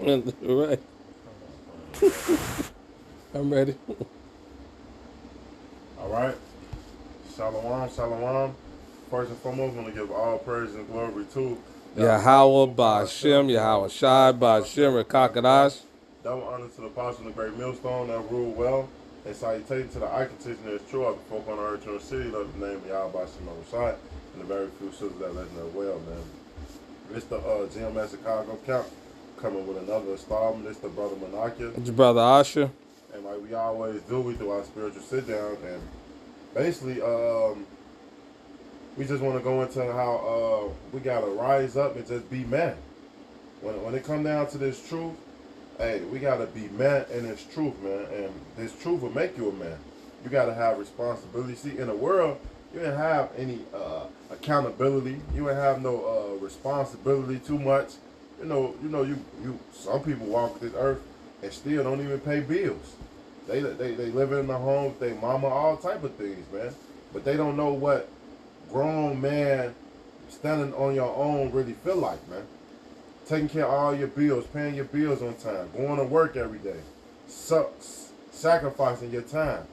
Right. I'm ready. All right. Shalom, shalom. First and foremost, I want to give all praise and glory to Yahweh Ba'Shem, Yahweh Shai Ba'Shem, Rekakadash. Double honor to the apostle in the great millstone that rule well. And salutation to the icon that is true of the folk on the earth in the city, love the name of Yahweh Ba'Shem Shai, and the very few sisters that let know well, man. It's the GMS Chicago count coming with another installment. It's the brother Monakia. It's your brother Asher. And like we always do, we do our spiritual sit down and basically we just want to go into how we gotta rise up and just be men. When it come down to this truth, hey, we gotta be men in this truth, man. And this truth will make you a man. You gotta have responsibility. See, in the world, you didn't have any accountability. You didn't have no responsibility too much. You some people walk this earth and still don't even pay bills. They live in the home with their mama, all type of things, man. But they don't know what grown man standing on your own really feel like, man. Taking care of all your bills, paying your bills on time, going to work every day, sacrificing your time.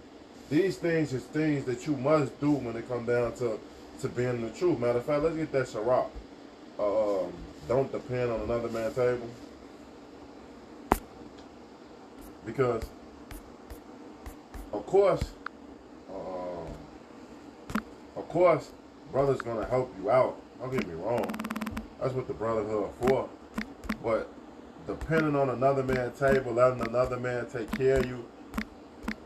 These things is things that you must do when it comes down to being the truth. Matter of fact, let's get that Sirach. Don't depend on another man's table. Because, of course, brother's gonna help you out. Don't get me wrong. That's what the brotherhood is for. But depending on another man's table, letting another man take care of you,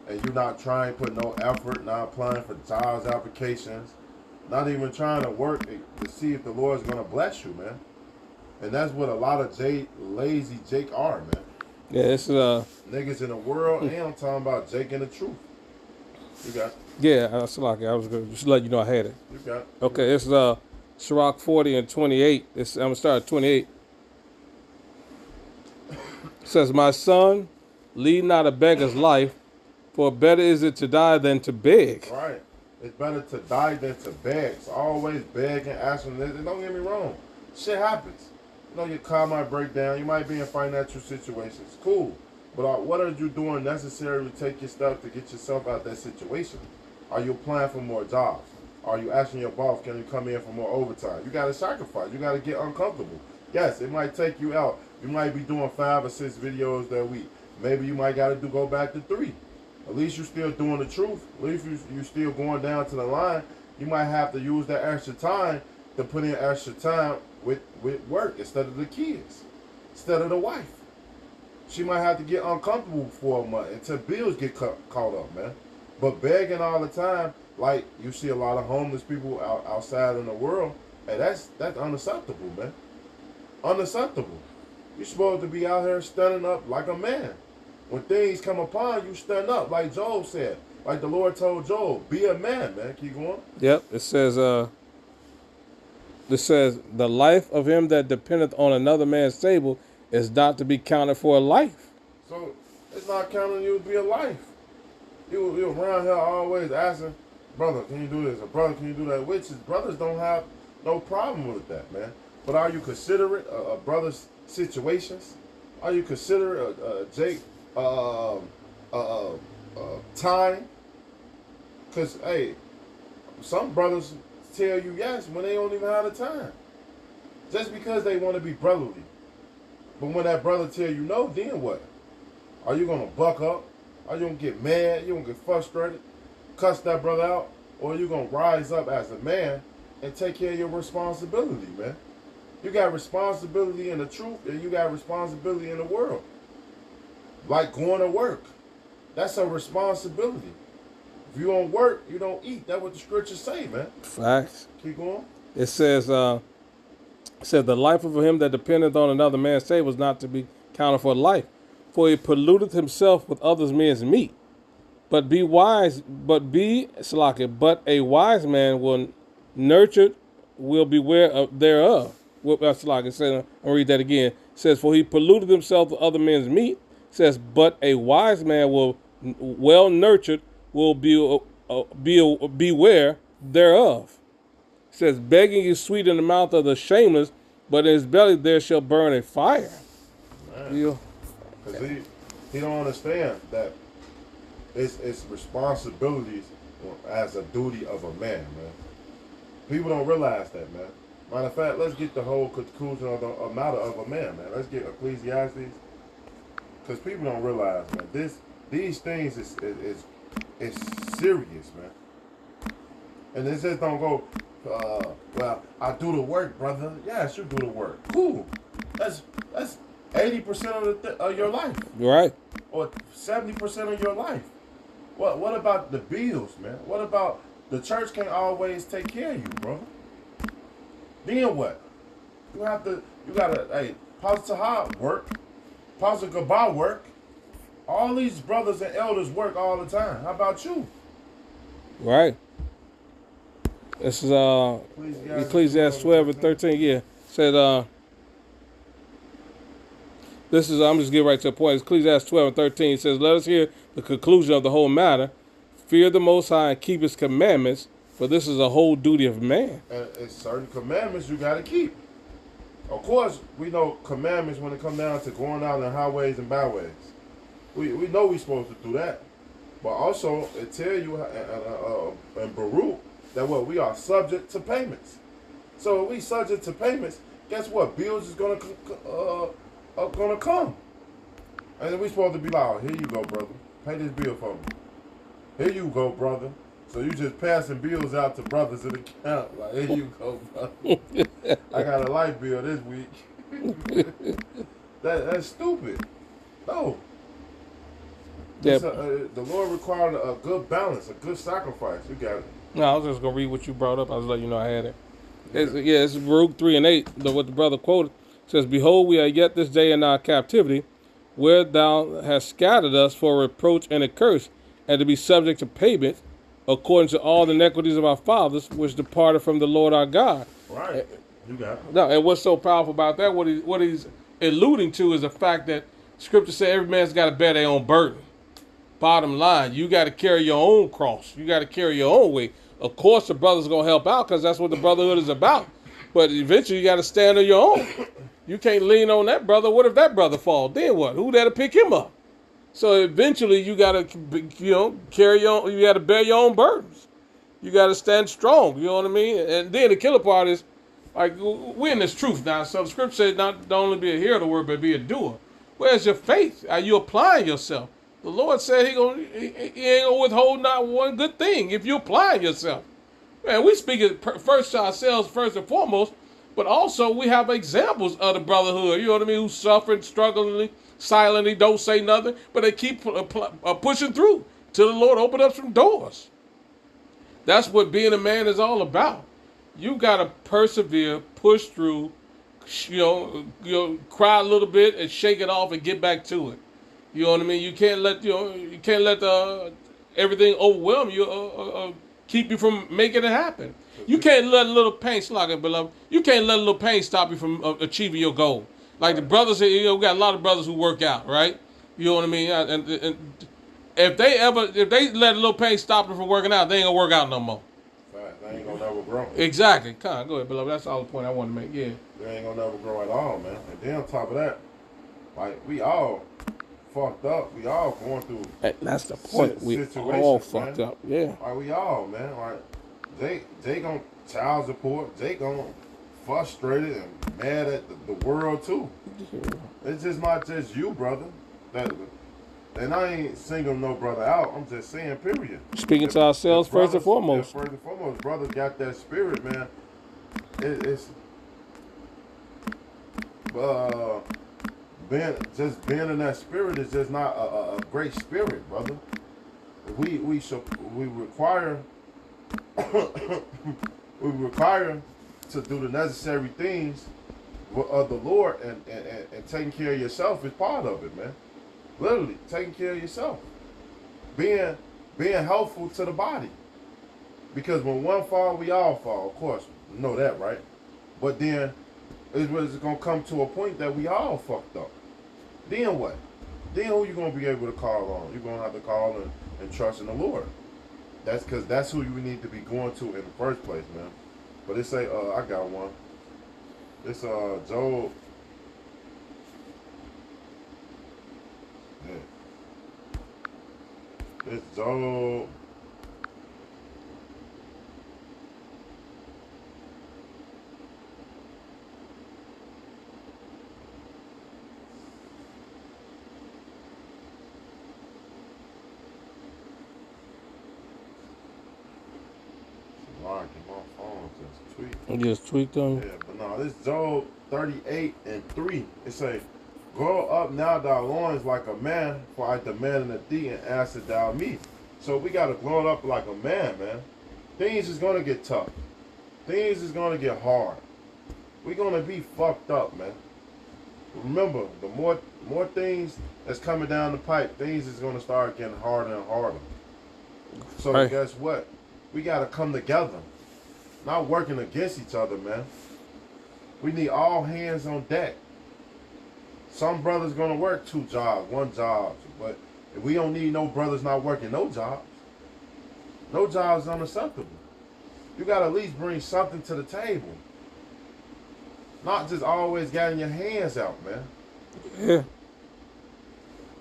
and you not trying to put no effort, not applying for jobs applications, not even trying to work to see if the Lord's gonna bless you, man. And that's what a lot of lazy Jake are, man. Yeah, it's niggas in the world, and I'm talking about Jake and the truth. You got it. Yeah, that's like I was gonna just let you know I had it. You got it. Okay, it's Sirach 40 and 28. I'm gonna start at 28. It says, "My son, lead not a beggar's life, for better is it to die than to beg." Right. It's better to die than to beg. So always beg and ask them this. And don't get me wrong. Shit happens. Your car might break down. You might be in financial situations. Cool. But what are you doing necessary to take your stuff to get yourself out of that situation? Are you applying for more jobs? Are you asking your boss, can you come in for more overtime? You got to sacrifice. You got to get uncomfortable. Yes, it might take you out. You might be doing 5 or 6 videos that week. Maybe you might got to go back to 3. At least you're still doing the truth. At least you're still going down to the line. You might have to use that extra time to put in extra time with work instead of the kids, instead of the wife. She might have to get uncomfortable for a month until bills get caught up, man. But begging all the time, like you see a lot of homeless people outside in the world, hey, that's unacceptable, man. Unacceptable. You're supposed to be out here standing up like a man. When things come upon you, stand up, like Job said. Like the Lord told Job, be a man, man. Keep going. Yep, it says, the life of him that dependeth on another man's table is not to be counted for a life. So it's not counting you to be a life. You around here always asking, brother, can you do this? Or brother, can you do that? Which is, brothers don't have no problem with that, man. But are you considerate of brother's situations? Are you considerate Jake time? Because, hey, some brothers tell you yes when they don't even have the time. Just because they want to be brotherly. But when that brother tell you no, then what? Are you going to buck up? Are you going to get mad? You going to get frustrated? Cuss that brother out? Or are you going to rise up as a man and take care of your responsibility, man? You got responsibility in the truth and you got responsibility in the world. Like going to work. That's a responsibility. If you don't work, you don't eat. That's what the scriptures say, man. Facts. Keep going. It says, the life of him that dependeth on another man's table is not to be counted for life. For he polluteth himself with others men's meat. But a wise man will beware thereof. That's like it said. I'll read that again. It says, for he polluted himself with other men's meat. It says, but a wise man well nurtured will beware thereof. It says, begging is sweet in the mouth of the shameless, but in his belly there shall burn a fire. You, Because he don't understand that it's responsibilities as a duty of a man, man. People don't realize that, man. Matter of fact, let's get the whole conclusion of the matter of a man, man. Let's get Ecclesiastes, because people don't realize, man. These things is serious, man. And it just don't go. Well, I do the work, brother. Yes, you do the work. Cool. That's 80% of your life, right? or 70% of your life. What about the bills, man? What about the church can't always take care of you, bro? Then what? You gotta, hey, Pastor Tahab work, Pastor Gabal work. All these brothers and elders work all the time. How about you? Right. This is Ecclesiastes 12 and 13. Yeah, said this is, I'm just getting right to the point. Ecclesiastes 12 and 13 says, "Let us hear the conclusion of the whole matter. Fear the Most High and keep His commandments, for this is a whole duty of man." And it's certain commandments you got to keep. Of course, we know commandments when it comes down to going out in highways and byways. We know we're supposed to do that. But also, it tell you in Baruch that what we are subject to payments. So if we subject to payments, guess what? Bills is gonna come. And then we supposed to be like, oh, here you go, brother. Pay this bill for me. Here you go, brother. So you just passing bills out to brothers in the camp. Like, here you go, brother. I got a light bill this week. That's stupid. No. Yeah. The Lord required a good balance, a good sacrifice. You got it. No, I was just gonna read what you brought up. I was letting you know I had it. It's Baruch 3 and 8. What the brother quoted says, "Behold, we are yet this day in our captivity, where thou hast scattered us for reproach and a curse, and to be subject to payment, according to all the iniquities of our fathers, which departed from the Lord our God." Right. You got it. No, and what's so powerful about that? What he's alluding to is the fact that Scripture says every man's got to bear their own burden. Bottom line, you got to carry your own cross. You got to carry your own weight. Of course, the brother's going to help out because that's what the brotherhood is about. But eventually, you got to stand on your own. You can't lean on that brother. What if that brother falls? Then what? Who there to pick him up? So eventually, you got to, carry your own, you got to bear your own burdens. You got to stand strong. You know what I mean? And then the killer part is, like, we're in this truth now. So the Scripture says not only be a hearer of the word, but be a doer. Where's your faith? Are you applying yourself? The Lord said he ain't gonna withhold not one good thing if you apply yourself. Man, we speak it first to ourselves first and foremost, but also we have examples of the brotherhood. You know what I mean? Who suffering, struggling, silently, don't say nothing, but they keep pushing through till the Lord open up some doors. That's what being a man is all about. You gotta persevere, push through, cry a little bit and shake it off and get back to it. You know what I mean? You can't let everything overwhelm you, keep you from making it happen. You can't let a little pain, beloved. You can't let a little pain stop you from achieving your goal. Like the brothers, we got a lot of brothers who work out, right? You know what I mean? And if they let a little pain stop them from working out, they ain't gonna work out no more. Right, they ain't gonna never grow. Exactly. Come on, go ahead, beloved. That's all the point I want to make. Yeah. They ain't gonna never grow at all, man. And then on top of that, like we all fucked up. We all going through. And that's the point. We all fucked up. Yeah. Like we all, man. Like they gonna child support. They gonna frustrated and mad at the world too. It's just not just you, brother. And I ain't singling no brother out. I'm just saying, period. Speaking to ourselves first and foremost. First and foremost, brothers got that spirit, man. It's being in that spirit is just not a great spirit, brother. We require we require to do the necessary things of the Lord, and taking care of yourself is part of it, man. Literally, taking care of yourself, being helpful to the body, because when one fall, we all fall. Of course, you know that, right? But then it's gonna come to a point that we all fucked up. Then what? Then who you gonna be able to call on? You're gonna have to call and trust in the Lord. That's because that's who you need to be going to in the first place, man. But it say, I got one. It's Job Yeah. It's Job. Like my phone just tweaked. You just tweaked them. Yeah, but no, this Job 38:3. It say, "Grow up now, thy loins like a man, for I demand of thee, and answer thou me." So we gotta grow up like a man, man. Things is gonna get tough. Things is gonna get hard. We gonna be fucked up, man. Remember, the more things that's coming down the pipe, things is gonna start getting harder and harder. So Right. guess what? We gotta come together, not working against each other, man. We need all hands on deck. Some brothers gonna work 2 jobs, 1 job, but we don't need no brothers not working no jobs. No jobs is unacceptable. You gotta at least bring something to the table. Not just always getting your hands out, man. Yeah.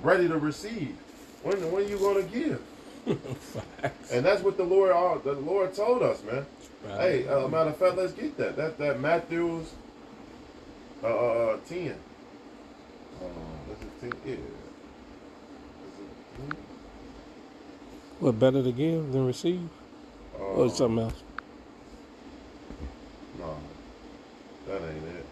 Ready to receive. When you gonna give? And that's what the Lord told us, man. Right. Hey, matter of fact, let's get that. That Matthew's 10. Is it 10? Yeah. Is it 10? What, better to give than receive? Or something else? No, that ain't it.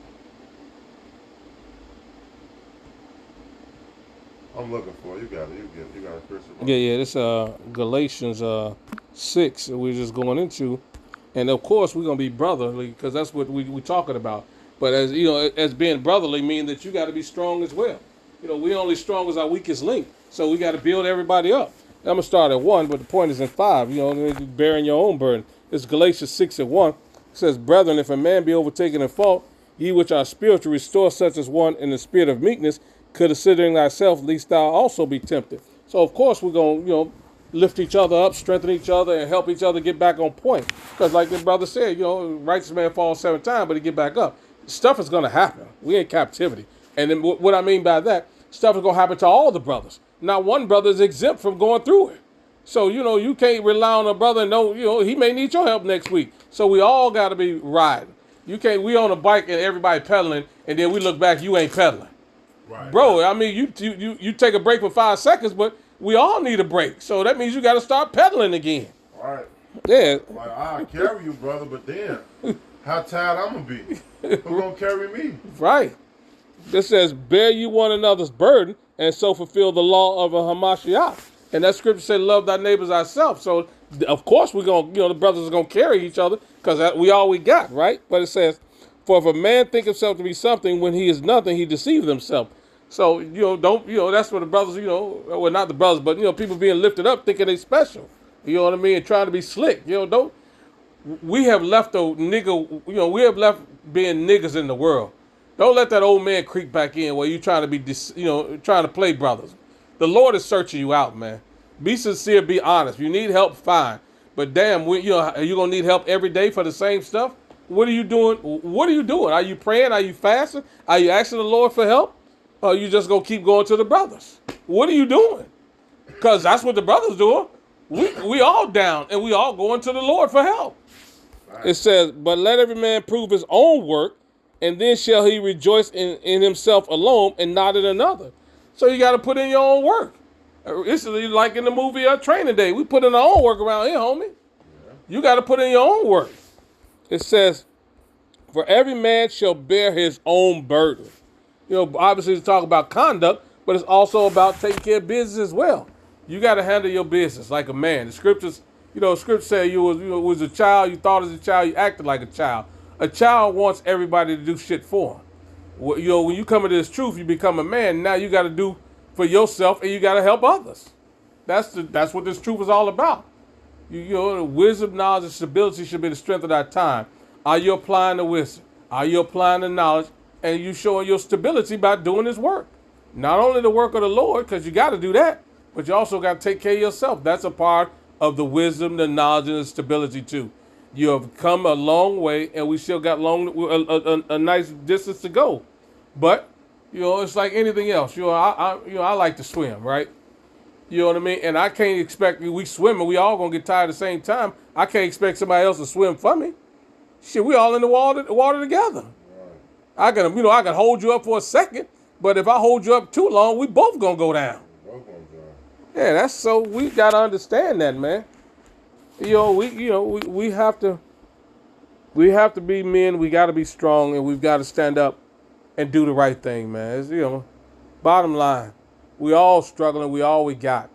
I'm looking for it. You got it. You got it, Christopher. Yeah. This Galatians 6 that we're just going into, and of course we're gonna be brotherly because that's what we talking about. But as you know, as being brotherly means that you got to be strong as well. You know, we only strong as our weakest link, so we got to build everybody up. I'm gonna start at 1, but the point is in 5. You know, bearing your own burden. It's Galatians 6:1. It says, "Brethren, if a man be overtaken in fault, ye which are spiritual, restore such as one in the spirit of meekness, considering thyself, lest thou also be tempted." So of course we're gonna, lift each other up, strengthen each other, and help each other get back on point. Because like the brother said, righteous man falls 7 times, but he get back up. Stuff is gonna happen. We in captivity, and then what I mean by that, stuff is gonna happen to all the brothers. Not one brother is exempt from going through it. So you can't rely on a brother and know he may need your help next week. So we all got to be riding. You can't. We on a bike and everybody pedaling, and then we look back, you ain't pedaling. Right. Bro, I mean, you take a break for 5 seconds, but we all need a break. So that means you got to start pedaling again. All right. Yeah. Like, I'll carry you, brother, but then how tired I'm going to be? Who going to carry me? Right. This says, "Bear you one another's burden, and so fulfill the law of a Hamashiach." And that scripture said, "Love thy neighbors ourselves." So, of course, we're going to, the brothers are going to carry each other because we all we got, right? But it says, "For if a man think himself to be something when he is nothing, he deceiveth himself." So, don't, that's what the brothers, well, not the brothers, but, people being lifted up thinking they special. You know what I mean? And trying to be slick. We have left the nigga, we have left being niggas in the world. Don't let that old man creep back in where you trying to be, trying to play brothers. The Lord is searching you out, man. Be sincere, be honest. If you need help, fine. But damn, are you gonna need help every day for the same stuff? What are you doing? What are you doing? Are you praying? Are you fasting? Are you asking the Lord for help? Or are you just gonna keep going to the brothers? What are you doing? Because that's what the brothers doing. We all down and we all going to the Lord for help. Right. It says, "But let every man prove his own work, and then shall he rejoice in himself alone and not in another." So you got to put in your own work. It's like in the movie Training Day. We put in our own work around here, homie. Yeah. You got to put in your own work. It says, "For every man shall bear his own burden." Obviously it's talk about conduct, but it's also about taking care of business as well. You got to handle your business like a man. The scriptures, scripture say you was a child, you thought as a child, you acted like a child. A child wants everybody to do shit for him. When you come into this truth, you become a man. Now you got to do for yourself, and you got to help others. That's what this truth is all about. Wisdom, knowledge, and stability should be the strength of our time. Are you applying the wisdom? Are you applying the knowledge? And you showing your stability by doing this work. Not only the work of the Lord, because you got to do that, but you also got to take care of yourself. That's a part of the wisdom, the knowledge, and the stability too. You have come a long way, and we still got a nice distance to go. But, You know, it's like anything else. You know, I like to swim, right? You know what I mean? And I can't expect we swimming. We all gonna get tired at the same time. I can't expect somebody else to swim for me. Shit, we all in the water together. Right. I can hold you up for a second, but if I hold you up too long, we both gonna go down. Both gonna drown. Yeah, that's so we gotta understand that, man. We have to be men. We gotta be strong, and we've got to stand up and do the right thing, man. It's, bottom line, we all struggling. We all we got.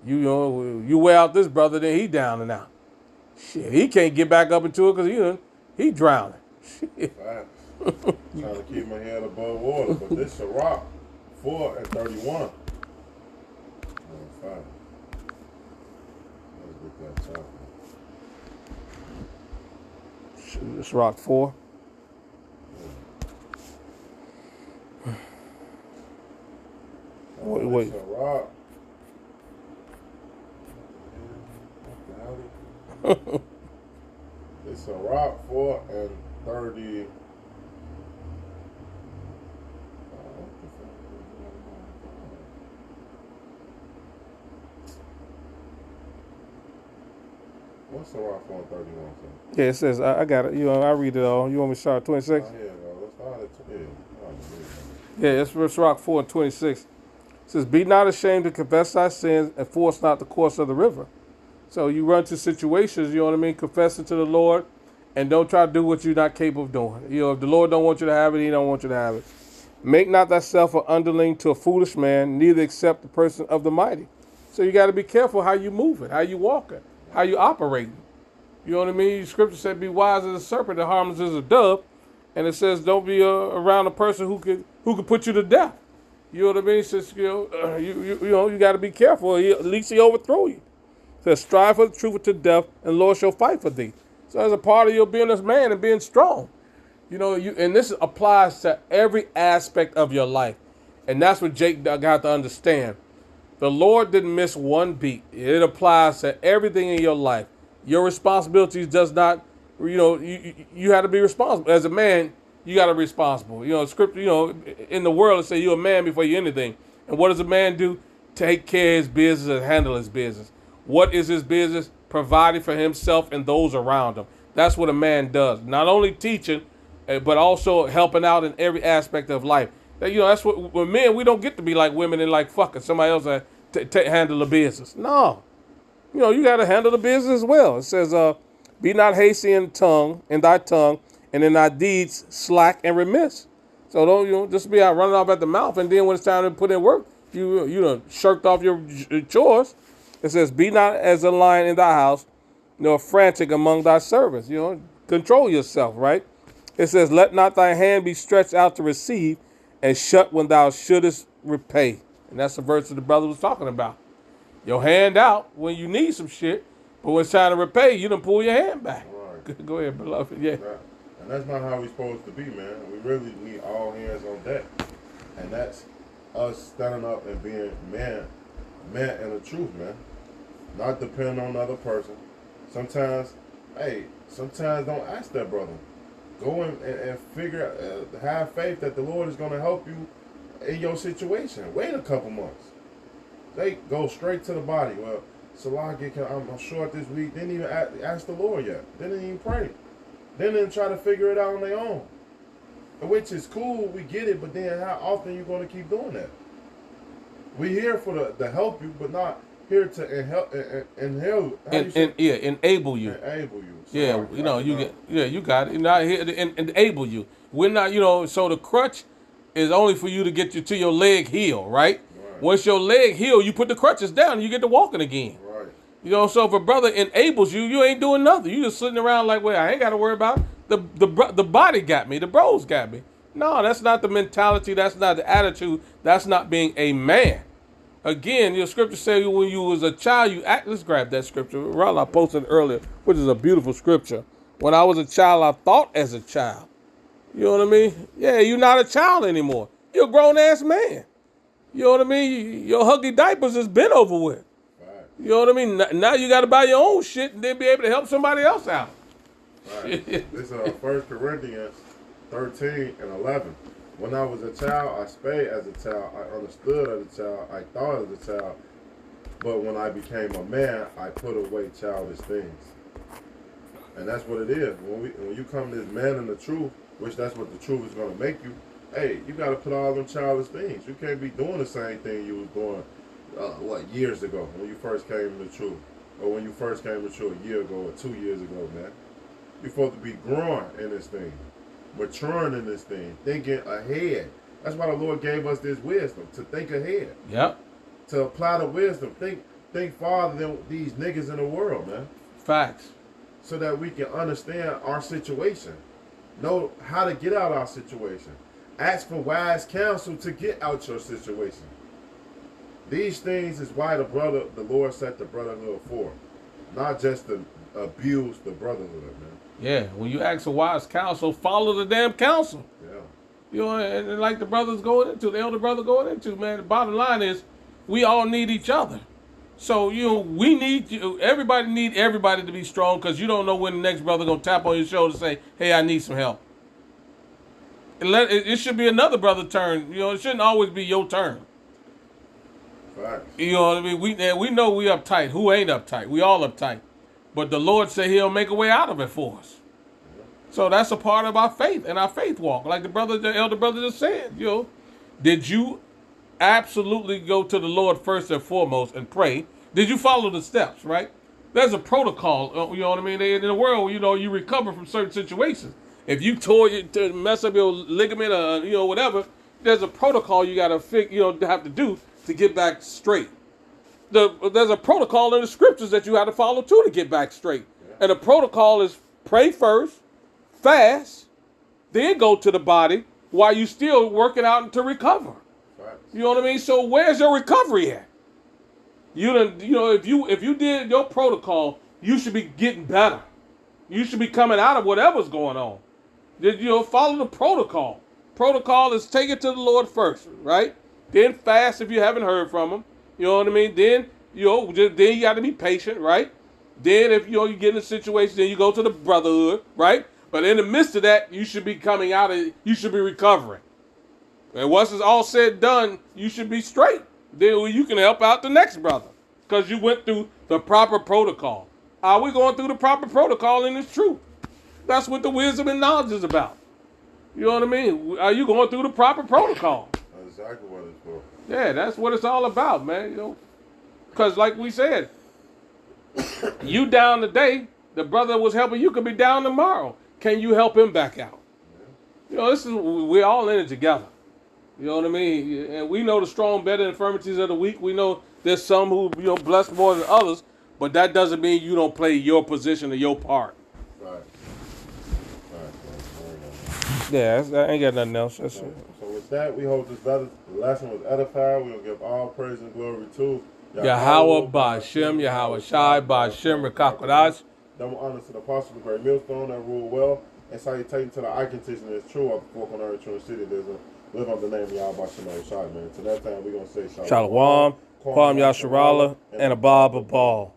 You wear out this brother, then he down and out. Shit, he can't get back up into it because he drowning. Shit. Facts. Trying to keep my head above water, but this Ciroc 4 and 31. Oh, fine. Let's get that chocolate. It's Rock 4. Wait. Ciroc. It's Ciroc 4 and 30. What's Ciroc 4 and 31? Yeah, it says I got it. I read it all. You want me to start at 26? Yeah, let's start at 20. Yeah, it's Rock 4 and 26. It says, "Be not ashamed to confess thy sins and force not the course of the river." So you run to situations, you know what I mean, confess it to the Lord, and don't try to do what you're not capable of doing. If the Lord don't want you to have it, he don't want you to have it. "Make not thyself an underling to a foolish man, neither accept the person of the mighty." So you got to be careful how you moving, how you walking, how you operating. You know what I mean? Scripture said, "Be wise as a serpent and harmless as a dove," and it says, "Don't be around a person who could put you to death." You know what I mean? It says, you got to be careful. At least he overthrow you. It says, "Strive for the truth to death, and the Lord shall fight for thee." So as a part of your being a man and being strong, and this applies to every aspect of your life, and that's what Jake got to understand. The Lord didn't miss one beat. It applies to everything in your life. Your responsibilities does not, you have to be responsible. As a man, you got to be responsible. Scripture, in the world, it says you're a man before you anything. And what does a man do? Take care of his business and handle his business. What is his business? Providing for himself and those around him. That's what a man does. Not only teaching, but also helping out in every aspect of life. That's what, with men, we don't get to be like women and like fucking somebody else handle the business. No. You got to handle the business as well. It says, "Be not hasty in thy tongue, and in thy deeds slack and remiss." So don't just be out running off at the mouth, and then when it's time to put in work, you done shirked off your chores. It says, "Be not as a lion in thy house, nor frantic among thy servants." Control yourself, right? It says, "Let not thy hand be stretched out to receive, and shut when thou shouldest repay." And that's the verse that the brother was talking about. Your hand out when you need some shit, but when it's time to repay, you done pull your hand back. Right. Go ahead, beloved. Yeah. Right. And that's not how we're supposed to be, man. We really need all hands on deck. And that's us standing up and being man and the truth, man. Not depending on another person. Sometimes don't ask that brother. Go and figure out, have faith that the Lord is going to help you in your situation. Wait a couple months. They go straight to the body. Well, Salaki, I'm short this week. Didn't even ask the Lord yet. Didn't even pray. Didn't try to figure it out on their own. Which is cool, we get it, but then how often you going to keep doing that? We here for to help you, but not here to enable you. Enable you. So you got it. Not here to enable you. We're not, so the crutch is only for you to get you to your leg heal, right? Once your leg heal, you put the crutches down and you get to walking again. Right. So if a brother enables you, you ain't doing nothing. You just sitting around like, well, I ain't got to worry about it. The body got me. The bros got me. No, that's not the mentality. That's not the attitude. That's not being a man. Again, your scripture says when you was a child, you act. Let's grab that scripture. Ron, I posted it earlier, which is a beautiful scripture. When I was a child, I thought as a child. You know what I mean? Yeah, you're not a child anymore. You're a grown-ass man. You know what I mean? Your huggy diapers has been over with. Right. You know what I mean? Now you got to buy your own shit and then be able to help somebody else out. Right. This is 1 Corinthians 13 and 11. When I was a child, I spake as a child. I understood as a child. I thought as a child. But when I became a man, I put away childish things. And that's what it is. When you come to this man in the truth, which that's what the truth is going to make you, hey, you got to put all them childish things. You can't be doing the same thing you was doing, years ago when you first came to the truth. Or when you first came to the truth a year ago or 2 years ago, man. You're supposed to be growing in this thing, maturing in this thing, thinking ahead. That's why the Lord gave us this wisdom, to think ahead. Yep. To apply the wisdom. Think farther than these niggas in the world, man. Facts. So that we can understand our situation. Know how to get out our situation. Ask for wise counsel to get out your situation. These things is why the Lord set the brotherhood for. Not just to abuse the brotherhood, man. Yeah, when you ask for wise counsel, follow the damn counsel. Yeah. You know, and like the brothers going into, the elder brother going into, man, the bottom line is we all need each other. So, you know, we need you. Everybody need everybody to be strong, because you don't know when the next brother going to tap on your shoulder and say, hey, I need some help. It should be another brother's turn. You know, it shouldn't always be your turn. Facts. You know what I mean? We know we uptight. Who ain't uptight? We all uptight. But the Lord said he'll make a way out of it for us. So that's a part of our faith and our faith walk. Like the elder brother just said, you know, did you absolutely go to the Lord first and foremost and pray? Did you follow the steps, right? There's a protocol, you know what I mean? In the world, you know, you recover from certain situations. If you to mess up your ligament or, you know, whatever, there's a protocol you got to have to do to get back straight. There's a protocol in the scriptures that you have to follow too to get back straight. Yeah. And the protocol is pray first, fast, then go to the body while you still working out to recover. Right. You know what I mean? So where's your recovery at? If you did your protocol, you should be getting better. You should be coming out of whatever's going on. Follow the protocol. Protocol is take it to the Lord first, right? Then fast if you haven't heard from him. You know what I mean? Then you got to be patient, right? Then if you get in a situation, then you go to the brotherhood, right? But in the midst of that, you should be coming out of, you should be recovering. And once it's all said and done, you should be straight. Then you can help out the next brother because you went through the proper protocol. Are we going through the proper protocol in this truth? That's what the wisdom and knowledge is about. You know what I mean? Are you going through the proper protocol? That's exactly what it's for. Yeah, that's what it's all about, man. You know, because like we said, you down today, the brother that was helping you could be down tomorrow. Can you help him back out? Yeah. You know, we're all in it together. You know what I mean? And we know the strong, better infirmities of the weak. We know there's some who blessed more than others, but that doesn't mean you don't play your position or your part. Right. Yeah, I ain't got nothing else. That's it. So with that, we hope this lesson was edifying. We'll give all praise and glory to Yahweh Ba'Shem, Yahweh Shai, Ba'Shem, Rekakwadash. Double honor to the apostle of the great millstone that rule well, and salutation to the eye condition is true of the fork on earth, true city. There's a live on the name of Yahweh Ba'Shem, Shai, man. So that time we're going to say Shalom, Kwam Yasharala, and Abba Babal.